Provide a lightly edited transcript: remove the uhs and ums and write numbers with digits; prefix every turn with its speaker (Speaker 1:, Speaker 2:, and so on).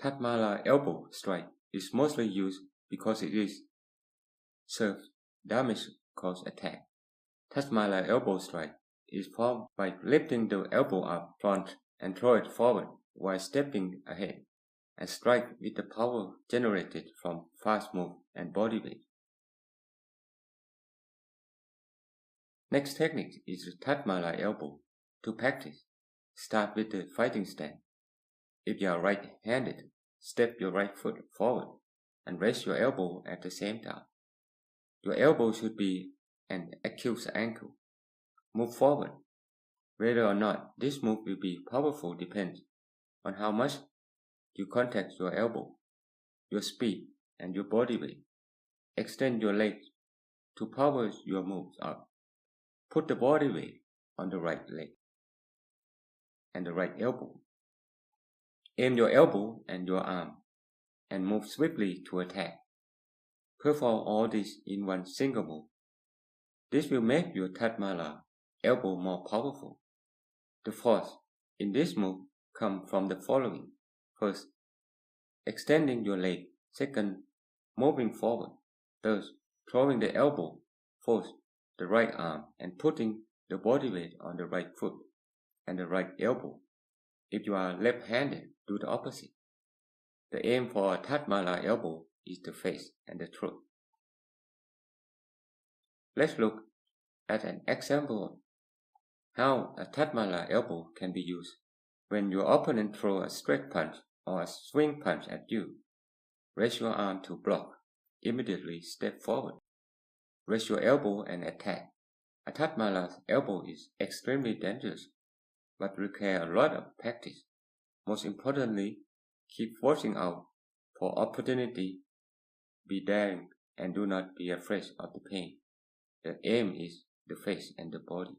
Speaker 1: Tatmala elbow strike is mostly used because it is serve damage cause attack. Tatmala elbow strike is formed by lifting the elbow up front and throw it forward while stepping ahead and strike with the power generated from fast move and body weight. Next technique is the Tatmala elbow. To practice, start with the fighting stand. If you are right-handed, step your right foot forward and raise your elbow at the same time. Your elbow should be an acute ankle. Move forward. Whether or not this move will be powerful depends on how much you contact your elbow, your speed, and your body weight. Extend your legs to power your moves up. Put the body weight on the right leg and the right elbow. Aim your elbow and your arm and move swiftly to attack. Perform all this in one single move. This will make your Tatmala elbow more powerful. The force in this move comes from the following. First, extending your leg. Second, moving forward. Third, throwing the elbow. Fourth, the right arm and putting the body weight on the right foot and the right elbow. If you are left-handed, do the opposite. The aim for a Tatmala elbow is the face and the throat. Let's look at an example of how a Tatmala elbow can be used. When your opponent throws a straight punch or a swing punch at you, raise your arm to block. Immediately step forward. Raise your elbow and attack. A Tatmala elbow is extremely dangerous, but requires a lot of practice. Most importantly, keep watching out for opportunity. Be daring and do not be afraid of the pain. The aim is the face and the body.